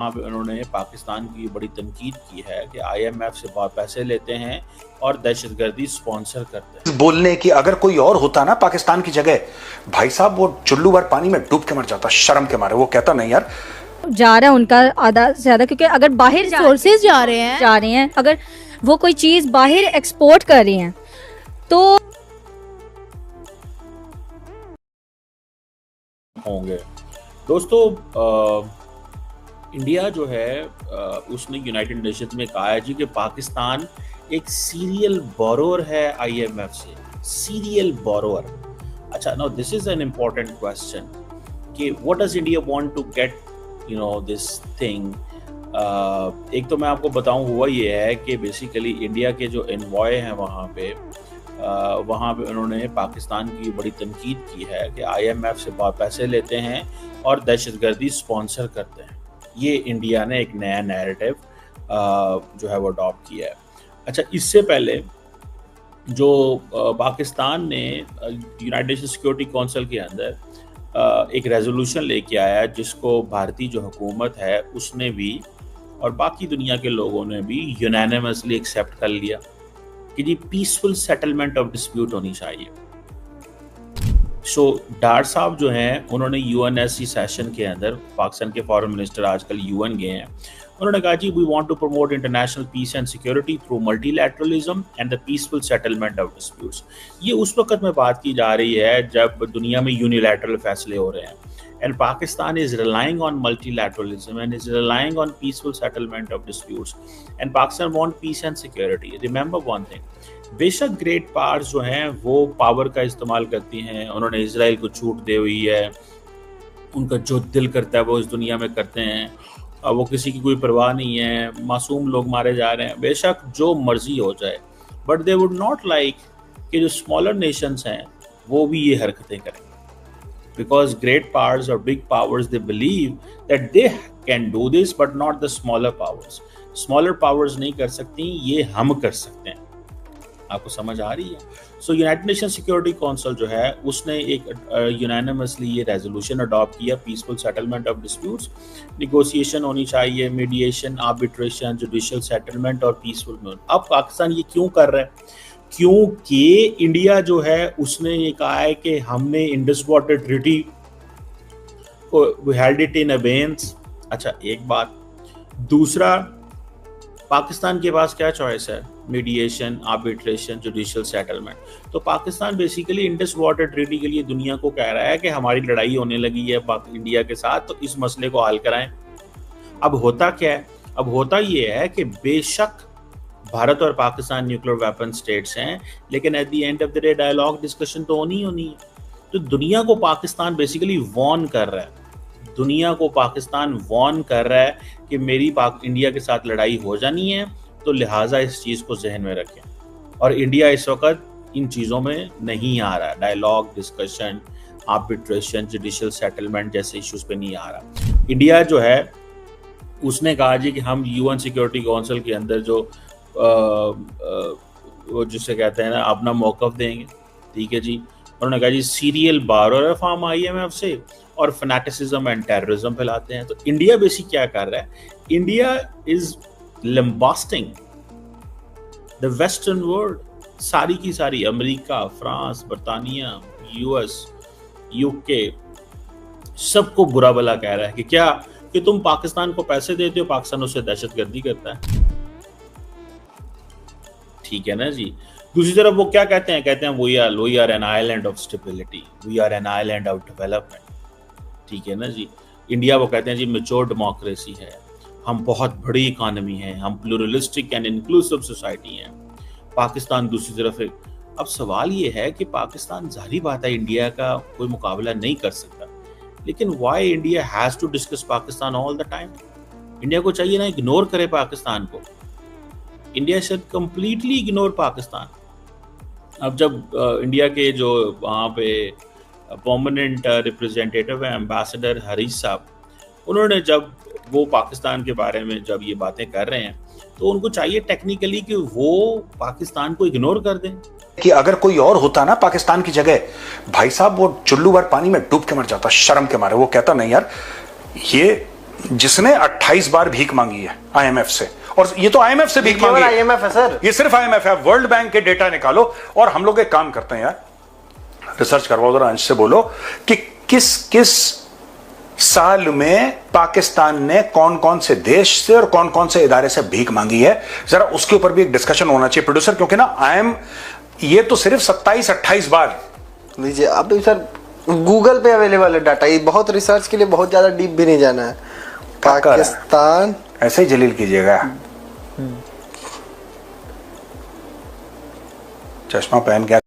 वहाँ पे उन्होंने पाकिस्तान की बड़ी तनकीद की है कि IMF से बहुत पैसे लेते हैं और दहशतगर्दी स्पॉन्सर करते हैं। बोलने की अगर कोई और होता ना पाकिस्तान की जगह, भाई साहब वो चुल्लू भर पानी में डूब के मर जाता शर्म के मारे। वो कहता नहीं यार, जा रहा है उनका आधा से ज्यादा, क्योंकि अगर बाहर सोर्सेज जा रहे हैं, अगर वो कोई चीज बाहर एक्सपोर्ट कर रही हैं तो होंगे। दोस्तों, इंडिया जो है उसने यूनाइटेड नेशंस में कहा है जी कि पाकिस्तान एक सीरियल बोरोअर है IMF से। Serial borrower. अच्छा, now this is an important question कि what does India want to get this thing. एक तो मैं आपको बताऊं, हुआ ये है कि बेसिकली इंडिया के जो एनवॉय हैं वहाँ पे उन्होंने पाकिस्तान की बड़ी तनकीद की है कि IMF से बहुत पैसे लेते हैं और दहशतगर्दी स्पॉन्सर करते हैं। ये इंडिया ने एक नया नैरेटिव जो है वो अडॉप्ट किया है। अच्छा, इससे पहले जो पाकिस्तान ने यूनाइटेड नेशन सिक्योरिटी काउंसिल के अंदर एक रेजोल्यूशन लेके आया, जिसको भारतीय जो हुकूमत है उसने भी और बाकी दुनिया के लोगों ने भी यूनानिमसली एक्सेप्ट कर लिया कि जी पीसफुल सेटलमेंट ऑफ डिस्प्यूट होनी चाहिए। सो डार साहब जो हैं उन्होंने UNSC सेशन के अंदर, पाकिस्तान के फॉरेन मिनिस्टर आजकल UN गए हैं, उन्होंने कहा जी we want to promote international peace and security through multilateralism and the peaceful settlement of disputes. ये उस वक्त में बात की जा रही है जब दुनिया में यूनिलैटरल फैसले हो रहे हैं, and Pakistan is relying on multilateralism and is relying on peaceful settlement of disputes, and Pakistan want peace and security. Remember one thing, बेशक ग्रेट पावर्स जो हैं वो पावर का इस्तेमाल करती हैं, उन्होंने इजराइल को छूट दे हुई है, उनका जो दिल करता है वो इस दुनिया में करते हैं, वो किसी की कोई परवाह नहीं है, मासूम लोग मारे जा रहे हैं, बेशक जो मर्जी हो जाए, but they would not like कि जो स्मॉलर नेशंस हैं वो भी ये हरकतें करें, because great powers or big powers, they believe that they can do this but not the smaller powers. Smaller powers नहीं कर सकती, ये हम कर सकते हैं। आपको समझ आ रही है? सो यूनाइटेड नेशन सिक्योरिटी काउंसिल जो है उसने एक यूनानिमसली ये रेजोल्यूशन अडॉप्ट किया, peaceful settlement of disputes, negotiation होनी चाहिए, मीडिएशन, आर्बिट्रेशन, जुडिशियल सेटलमेंट और पीसफुल मूवमेंट। अब पाकिस्तान ये क्यों कर रहा है? क्योंकि इंडिया जो है उसने ये कहा है कि हमने इंडस वाटर ट्रीटी को हेल्ड इट इन अबेयंस। अच्छा, एक बात। दूसरा, पाकिस्तान के पास क्या चॉइस है? Mediation, arbitration, judicial settlement. तो Pakistan basically Indus water treaty के लिए दुनिया को कह रहा है कि हमारी लड़ाई होने लगी है इंडिया के साथ, तो इस मसले को हल कराएं। अब होता क्या है? अब होता ये है कि बेशक भारत और पाकिस्तान न्यूक्लियर वेपन स्टेट्स हैं, लेकिन at the end of the day dialogue discussion तो होनी है। तो दुनिया को पाकिस्तान बेसिकली वॉर्न कर रहा है, दुनिया को पाकिस्तान वॉर्न कर रहा है कि मेरी इंडिया के साथ लड़ाई हो जानी है, तो लिहाजा इस चीज़ को जहन में रखें। और इंडिया इस वक्त इन चीज़ों में नहीं आ रहा, dialogue discussion, arbitration, judicial settlement जैसे इश्यूज पे नहीं आ रहा। इंडिया जो है उसने कहा जी कि हम UN सिक्योरिटी काउंसिल के अंदर जो वो जिसे कहते हैं ना अपना मौकफ देंगे, ठीक है जी। उन्होंने कहा जी सीरियल बोरोअर फॉर्म IMF से और फैनेटिसिज्म एंड टेररिज्म फैलाते हैं। तो इंडिया बेसिक क्या कर रहा है? India is lambasting the western world, सारी की सारी, अमेरिका, फ्रांस, बरतानिया, US, UK, सबको बुरा भला कह रहा है कि क्या कि तुम पाकिस्तान को पैसे देते हो, पाकिस्तान उससे दहशतगर्दी करता है, ठीक है ना जी। दूसरी तरफ वो क्या कहते हैं? कहते हैं we are an island of stability, we are an island of development, ठीक है ना जी। इंडिया वो कहते हैं जी मैच्योर डेमोक्रेसी है, हम बहुत बड़ी इकानमी है, हम प्लूरलिस्टिक एंड इंक्लूसिव सोसाइटी हैं। पाकिस्तान दूसरी तरफ है। अब सवाल ये है कि पाकिस्तान, जाहिर बात है इंडिया का कोई मुकाबला नहीं कर सकता, लेकिन why India has to discuss Pakistan all the time? India को चाहिए ना इग्नोर करे पाकिस्तान को, India should completely ignore Pakistan. अब जब इंडिया के जो वहाँ पे परमानेंट रिप्रेजेंटेटिव है एम्बेसडर हरीश साहब, उन्होंने जब वो पाकिस्तान के बारे में जब ये बातें कर रहे हैं, तो उनको चाहिए टेक्निकली कि वो पाकिस्तान को इग्नोर कर दें। कि अगर कोई और होता ना पाकिस्तान की जगह, भाई साहब वो चुल्लू भर पानी में डूब के मर जाता शर्म के मारे। वो कहता नहीं यार, ये जिसने 28 बार भीख मांगी है आईएमएफ से, और ये तो आईएमएफ से भीख मांगी है। आईएमएफ है सर, ये सिर्फ आईएमएफ है। वर्ल्ड बैंक के डेटा निकालो, और हम लोग एक काम करते हैं यार, रिसर्च करवाओ जरा, अंश से बोलो कि किस किस साल में पाकिस्तान ने कौन कौन से देश से और कौन कौन से इदारे से भीख मांगी है, जरा उसके ऊपर भी एक डिस्कशन होना चाहिए प्रोड्यूसर, क्योंकि ना ये तो सिर्फ 27-28 बार लीजिए आप भी सर, गूगल पे अवेलेबल है डाटा, ये बहुत रिसर्च के लिए बहुत ज्यादा डीप भी नहीं जाना है। पाकिस्तान ऐसे ही जलील कीजिएगा, चश्मा पहन के